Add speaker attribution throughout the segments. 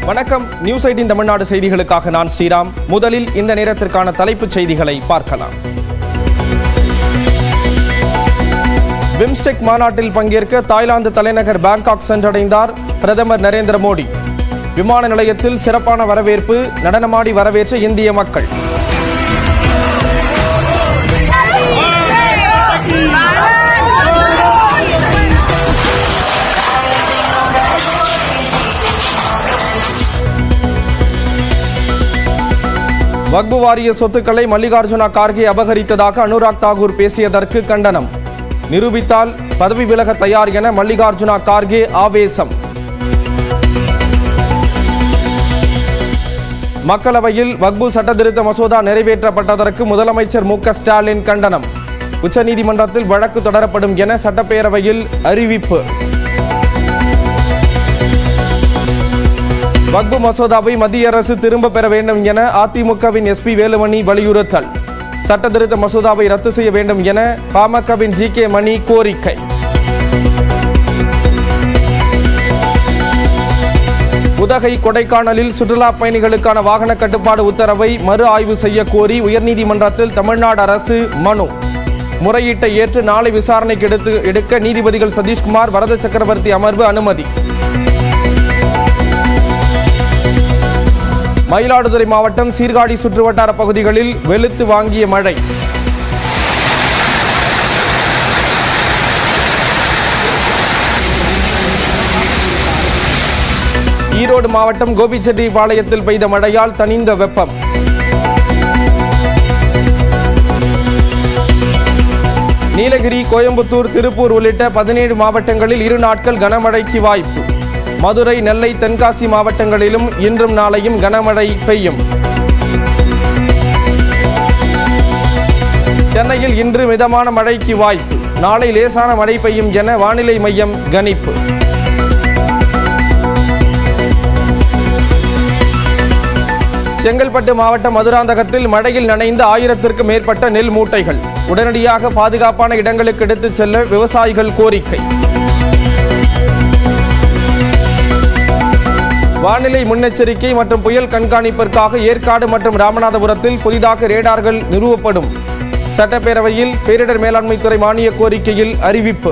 Speaker 1: வணக்கம். நியூஸ் 18 தமிழ்நாடு செய்திகளுக்காக நான் ஸ்ரீராம். முதலில் இந்த நேரத்திற்கான தலைப்புச் செய்திகளை பார்க்கலாம். பிம்ஸ்டெக் மாநாட்டில் பங்கேற்க தாய்லாந்து தலைநகர் பாங்காக் சென்றடைந்தார் பிரதமர் நரேந்திர மோடி. விமான நிலையத்தில் சிறப்பான வரவேற்பு, நடனமாடி வரவேற்ற இந்திய மக்கள். வக்பு வாரிய சொத்துக்களை மல்லிகார்ஜுன கார்கே அபகரித்ததாக அனுராக் தாக்கூர் பேசியதற்கு கண்டனம். நிரூபித்தால் பதவி விலக தயார் என மல்லிகார்ஜுன கார்கே ஆவேசம். மக்களவையில் வக்பு சட்டத்திருத்த மசோதா நிறைவேற்றப்பட்டதற்கு முதலமைச்சர் மு க ஸ்டாலின் கண்டனம். உச்சநீதிமன்றத்தில் வழக்கு தொடரப்படும் என சட்டப்பேரவையில் அறிவிப்பு. வக்பு மசோதாவை மத்திய அரசு திரும்ப பெற வேண்டும் என அதிமுகவின் எஸ்பி வேலுமணி வலியுறுத்தல். சட்டத்திருத்த மசோதாவை ரத்து செய்ய வேண்டும் என பாமகவின் ஜி கே மணி கோரிக்கை. உதகை கொடைக்கானலில் சுற்றுலா பயணிகளுக்கான வாகன கட்டுப்பாடு உத்தரவை மறு ஆய்வு செய்ய கோரி உயர்நீதிமன்றத்தில் தமிழ்நாடு அரசு மனு. முறையீட்டை ஏற்று நாளை விசாரணைக்கு எடுக்க நீதிபதிகள் சதீஷ்குமார், வரத சக்கரவர்த்தி அமர்வு அனுமதி. மயிலாடுதுறை மாவட்டம் சீர்காழி சுற்றுவட்டார பகுதிகளில் வெளுத்து வாங்கிய மழை. ஈரோடு மாவட்டம் கோபிச்செட்டிப்பாளையத்தில் பெய்த மழையால் தணிந்த வெப்பம். நீலகிரி, கோயம்புத்தூர், திருப்பூர் உள்ளிட்ட 17 மாவட்டங்களில் 2 நாட்கள் கனமழைக்கு வாய்ப்பு. மதுரை, நெல்லை, தென்காசி மாவட்டங்களிலும் இன்றும் நாளையும் கனமழை பெய்யும். சென்னையில் இன்று மிதமான மழைக்கு வாய்ப்பு. நாளை லேசான மழை பெய்யும் என வானிலை மையம் கணிப்பு. செங்கல்பட்டு மாவட்டம் மதுராந்தகத்தில் மழையில் நனைந்த 1000க்கும் மேற்பட்ட நெல் மூட்டைகள் உடனடியாக பாதுகாப்பான இடங்களுக்கு எடுத்துச் செல்ல விவசாயிகள் கோரிக்கை. வானிலை முன்னெச்சரிக்கை மற்றும் புயல் கண்காணிப்பிற்காக ஏற்காடு மற்றும் ராமநாதபுரத்தில் புதிதாக ரேடார்கள் நிறுவப்படும். சட்டப்பேரவையில் பேரிடர் மேலாண்மை துறை மானிய கோரிக்கையில் அறிவிப்பு.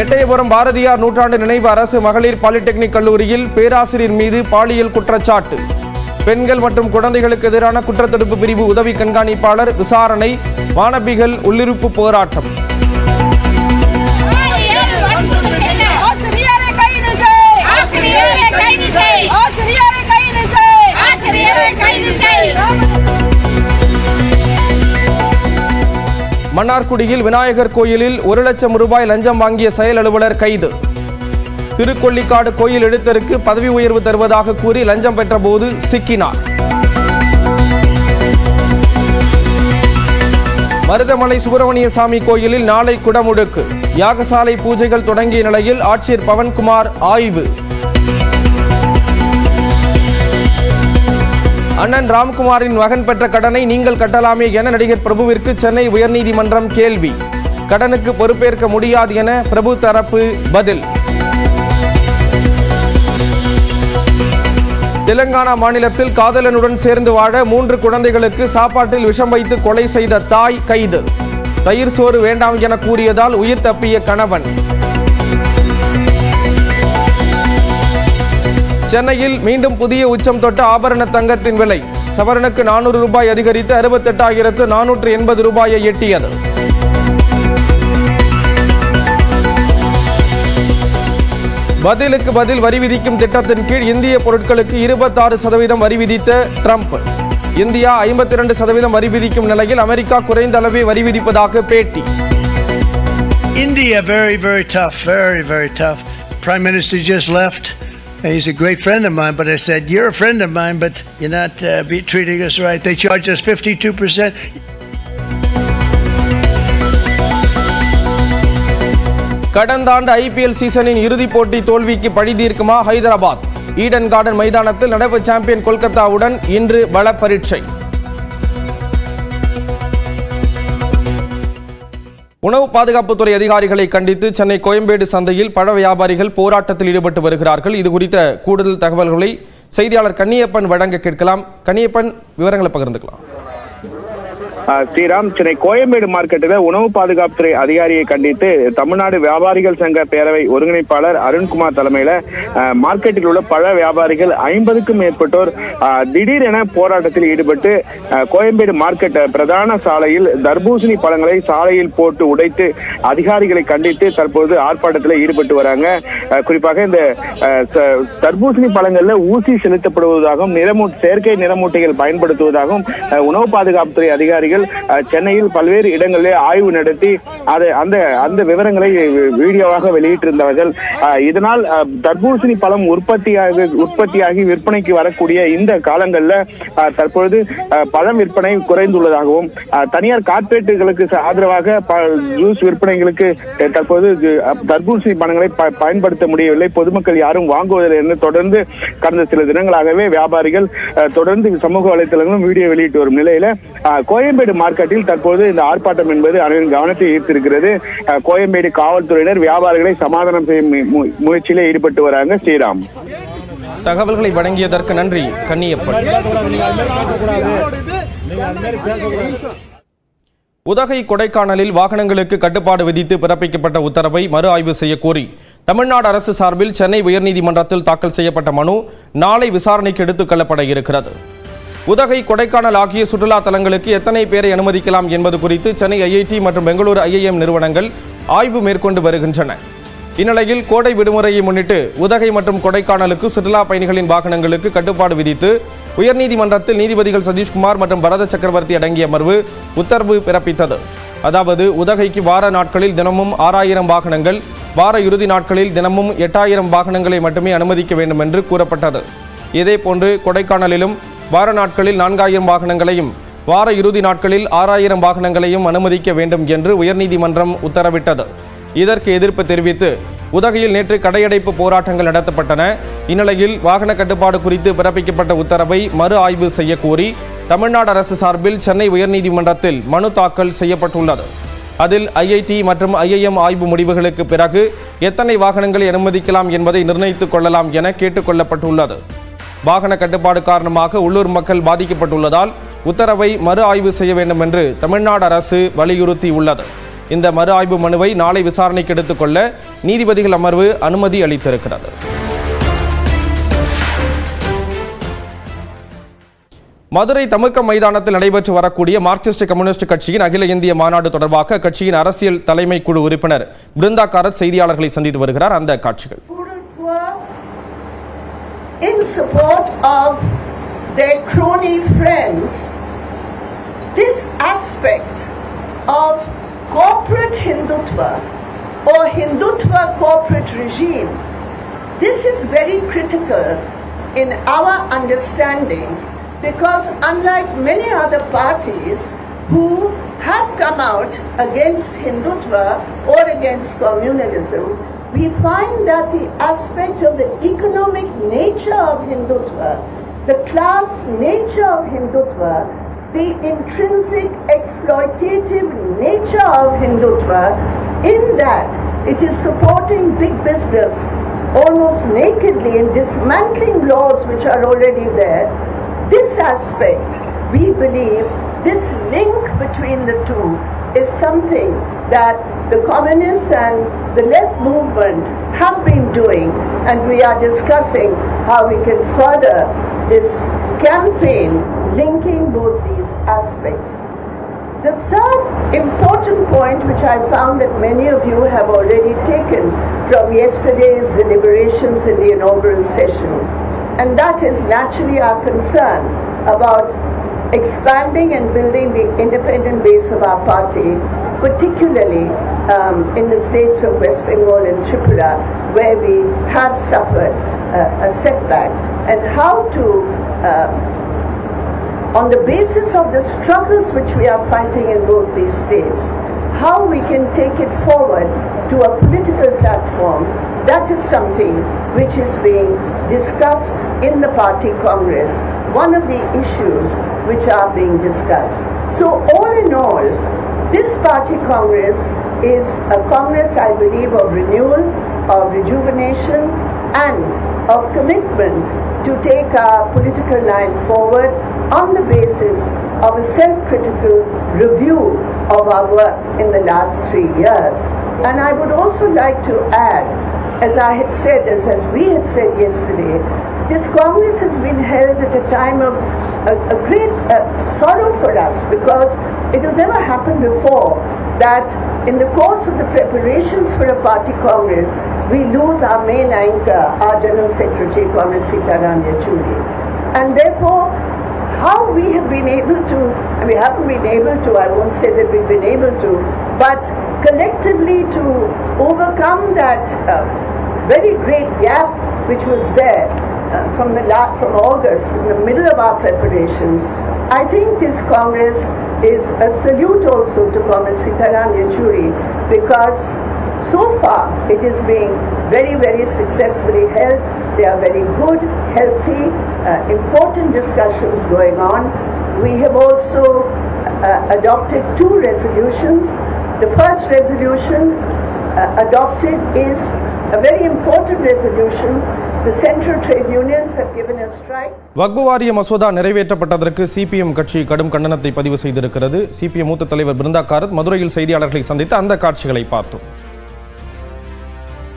Speaker 1: எட்டயபுரம் பாரதியார் நூற்றாண்டு நினைவு அரசு மகளிர் பாலிடெக்னிக் கல்லூரியில் பேராசிரியர் மீது பாலியல் குற்றச்சாட்டு. பெண்கள் மற்றும் குழந்தைகளுக்கு எதிரான குற்றத்தடுப்பு பிரிவு உதவி கண்காணிப்பாளர் விசாரணை. மாணவிகள் உள்ளிருப்பு போராட்டம். மன்னார்குடியில் விநாயகர் கோயிலில் 1 லட்சம் ரூபாய் லஞ்சம் வாங்கிய செயல் அலுவலர் கைது. திருக்கொள்ளிக்காடு கோயில் எழுத்தருக்கு பதவி உயர்வு தருவதாக கூறி லஞ்சம் பெற்ற போது சிக்கினார். மருதமலை சுப்பிரமணிய சாமி கோயிலில் நாளை குடமுழுக்கு. யாகசாலை பூஜைகள் தொடங்கிய நிலையில் ஆட்சியர் பவன்குமார் ஆய்வு. அண்ணன் ராம்குமாரின் மகன் பெற்ற கடனை நீங்கள் கட்டலாமே என நடிகர் பிரபுவிற்கு சென்னை உயர்நீதிமன்றம் கேள்வி. கடனுக்கு பொறுப்பேற்க முடியாது என பிரபு தரப்பு பதில். தெலங்கானா மாநிலத்தில் காதலனுடன் சேர்ந்து வாழ 3 குழந்தைகளுக்கு சாப்பாட்டில் விஷம் வைத்து கொலை செய்த தாய் கைது. தயிர் சோறு வேண்டாம் என கூறியதால் உயிர் தப்பிய கணவன். சென்னையில் மீண்டும் புதிய உச்சம் தொட்ட ஆபரண தங்கத்தின் விலை. சவரனுக்கு 400 ரூபாய் அதிகரித்து 68,480 ரூபாயை எட்டியது. பதிலுக்கு பதில் வரி விதிக்கும் திட்டத்தின் கீழ் இந்திய பொருட்களுக்கு 26% வரி விதித்த ட்ரம்ப். இந்தியா 52% வரி விதிக்கும் நிலையில் அமெரிக்கா குறைந்த அளவே வரி விதிப்பதாக பேட்டி.
Speaker 2: India very tough, very tough. Prime Minister just left. He's a great friend of mine, but I said, you're a friend of mine, but you're not treating us right. They charge us 52%.
Speaker 1: கடந்த ஆண்டு IPL சீசனின் இறுதிப் போட்டி தோல்விக்கு பழி தீர்க்குமா Hyderabad? Eden garden மைதானத்தில் நடப்பு champion கொல்கத்தாவுடன் இன்று பல பரீட்சை. உணவு பாதுகாப்புத்துறை அதிகாரிகளை கண்டித்து சென்னை கோயம்பேடு சந்தையில் பழ வியாபாரிகள் போராட்டத்தில் ஈடுபட்டு வருகிறார்கள். இது குறித்த கூடுதல் தகவல்களை செய்தியாளர் கன்னியப்பன் வழங்க கேட்கலாம். கன்னியப்பன், விவரங்களை பகிர்ந்துக்கலாம்.
Speaker 3: ஸ்ரீராம், சென்னை கோயம்பேடு மார்க்கெட்டில் உணவு பாதுகாப்புத்துறை அதிகாரியை கண்டித்து தமிழ்நாடு வியாபாரிகள் சங்க பேரவை ஒருங்கிணைப்பாளர் அருண்குமார் தலைமையில மார்க்கெட்டில் உள்ள பழ வியாபாரிகள் 50க்கும் மேற்பட்டோர் திடீரென போராட்டத்தில் ஈடுபட்டு கோயம்பேடு மார்க்கெட் பிரதான சாலையில் தர்பூசணி பழங்களை சாலையில் போட்டு உடைத்து அதிகாரிகளை கண்டித்து தற்போது ஆர்ப்பாட்டத்தில் ஈடுபட்டு வராங்க. குறிப்பாக இந்த தர்பூசணி பழங்கள்ல ஊசி செலுத்தப்படுவதாகவும் செயற்கை நிறமூட்டைகள் பயன்படுத்துவதாகவும் உணவு பாதுகாப்புத்துறை அதிகாரிகள் சென்னையில் பல்வேறு இடங்களிலே ஆய்வு நடத்தி அந்த விவரங்களை வீடியோவாக வெளியிட்டிருந்தார்கள். இதனால் தர்பூசணி பழம் உற்பத்தியாகி விற்பனைக்கு வரக்கூடிய இந்த காலங்களில் தற்பொழுது பழம் விற்பனை குறைந்துள்ளதாகவும் தனியார் கார்ப்பரேட்டுகளுக்கு ஆதரவாக ஜூஸ் விற்பனைகளுக்கு தற்போது தர்பூசணி பழங்களை பயன்படுத்த முடியவில்லை, பொதுமக்கள் யாரும் வாங்குவதில்லை என்று தொடர்ந்து கடந்த சில தினங்களாகவே வியாபாரிகள் தொடர்ந்து சமூக வலைதளங்களும் வீடியோ வெளியிட்டு வரும் நிலையில கோயம்பேடு மார்க்கெட்டில் தற்போது இந்த ஆர்ப்பாட்டம் என்பது அனைவரின் கவனத்தை ஈர்த்திருக்கிறது. கோயம்பேடு காவல்துறையினர் வியாபாரிகளை சமாதானம் செய்யும் முயற்சியிலே ஈடுபட்டு வராங்க. ஸ்ரீராம்,
Speaker 1: தகவல்களை வழங்கியதற்கு நன்றி கன்னியப்பன். உதகை கொடைக்கானலில் வாகனங்களுக்கு கட்டுப்பாடு விதித்து பிறப்பிக்கப்பட்ட உத்தரவை மறு ஆய்வு செய்ய கோரி தமிழ்நாடு அரசு சார்பில் சென்னை உயர்நீதிமன்றத்தில் தாக்கல் செய்யப்பட்ட மனு நாளை விசாரணைக்கு எடுத்துக் கொள்ளப்பட இருக்கிறது. உதகை கொடைக்கானல் ஆகிய சுற்றுலா தலங்களுக்கு எத்தனை பேரை அனுமதிக்கலாம் என்பது குறித்து சென்னை ஐஐடி மற்றும் பெங்களூரு IIM நிறுவனங்கள் ஆய்வு மேற்கொண்டு வருகின்றன. இந்நிலையில் கோடை விடுமுறையை முன்னிட்டு உதகை மற்றும் கொடைக்கானலுக்கு சுற்றுலா பயணிகளின் வாகனங்களுக்கு கட்டுப்பாடு விதித்து உயர்நீதிமன்றத்தில் நீதிபதிகள் சதீஷ்குமார் மற்றும் பரத சக்கரவர்த்தி அடங்கிய அமர்வு உத்தரவு பிறப்பித்தது. அதாவது உதகைக்கு வார நாட்களில் தினமும் 6000 வாகனங்கள், வார இறுதி நாட்களில் தினமும் 8000 வாகனங்களை மட்டுமே அனுமதிக்க வேண்டும் என்று கூறப்பட்டது. இதேபோன்று கொடைக்கானலிலும் வார நாட்களில் 4000 வாகனங்களையும் வார இறுதி நாட்களில் 6000 வாகனங்களையும் அனுமதிக்க வேண்டும் என்று உயர்நீதிமன்றம் உத்தரவிட்டது. இதற்கு எதிர்ப்பு தெரிவித்து உதகையில் நேற்று கடையடைப்பு போராட்டங்கள் நடத்தப்பட்டன. இந்நிலையில் வாகன கட்டுப்பாடு குறித்து பிறப்பிக்கப்பட்ட உத்தரவை மறு ஆய்வு செய்ய கோரி தமிழ்நாடு அரசு சார்பில் சென்னை உயர்நீதிமன்றத்தில் மனு தாக்கல் செய்யப்பட்டுள்ளது. அதில் IIT மற்றும் IIM ஆய்வு முடிவுகளுக்கு பிறகு எத்தனை வாகனங்களை அனுமதிக்கலாம் என்பதை நிர்ணயித்துக் கொள்ளலாம் என கேட்டுக் கொள்ளப்பட்டுள்ளது. வாகன கட்டுப்பாடு காரணமாக உள்ளூர் மக்கள் பாதிக்கப்பட்டுள்ளதால் உத்தரவை மறு ஆய்வு செய்ய வேண்டும் என்று தமிழ்நாடு அரசு வலியுறுத்தியுள்ளது. இந்த மறு ஆய்வு மனுவை நாளை விசாரணைக்கு எடுத்துக் கொள்ள நீதிபதிகள் அமர்வு அனுமதி அளித்திருக்கிறது. மதுரை தமுக்க மைதானத்தில் நடைபெற்று வரக்கூடிய மார்க்சிஸ்ட் கம்யூனிஸ்ட் கட்சியின் அகில இந்திய மாநாடு தொடர்பாக கட்சியின் அரசியல் தலைமை குழு உறுப்பினர் பிருந்தா காரத் செய்தியாளர்களை சந்தித்து வருகிறார். அந்த காட்சிகள்.
Speaker 4: In support of their crony friends, this aspect of corporate Hindutva or Hindutva corporate regime, this is very critical in our understanding, because unlike many other parties who have come out against Hindutva or against communalism, we find that the aspect of the economic nature of Hindutva, the class nature of Hindutva, the intrinsic exploitative nature of Hindutva, in that it is supporting big business almost nakedly and dismantling laws which are already there. This aspect, we believe, this link between the two is something that the communists and the left movement have been doing, and we are discussing how we can further this campaign linking both these aspects. The third important point, which I found that many of you have already taken from yesterday's deliberations in the inaugural session, and that is naturally our concern about expanding and building the independent base of our party, particularly in the states of West Bengal and Tripura, where we have suffered a setback, and how to, on the basis of the struggles which we are fighting in both these states, how we can take it forward to a political platform. That is something which is being discussed in the party congress, one of the issues which are being discussed. So all in all, this party congress is a Congress, I believe, of renewal, of rejuvenation, and of commitment to take our political line forward on the basis of a self-critical review of our work in the last 3 years. And I would also like to add, as I had said, as we had said yesterday, this Congress has been held at a time of a great sorrow for us, because it has never happened before that in the course of the preparations for a party Congress, we lose our main anchor, our General Secretary, Comrade Sitaram Yechury. And therefore, how we have been able to, and we haven't been able to, I won't say that we've been able to, but collectively to overcome that very great gap which was there from August, in the middle of our preparations. I think this Congress is a salute also to Comrade Sitaram Yechury, because so far it is being very, very successfully held. There are very good, healthy, important discussions going on. We have also adopted 2 resolutions. The first resolution adopted is a very important resolution. The central trade unions have given a strike.
Speaker 1: வக்பு வாரிய மசோதா நிறைவேற்றப்பட்டதற்கு CPM கட்சி கடும் கண்டனத்தை பதிவு செய்திருக்கிறது. CPM மூத்த தலைவர் பிருந்தா காரத் மதுரையில் செய்தியாளர்களை சந்தித்து அந்த காட்சிகளை பார்த்தோம்.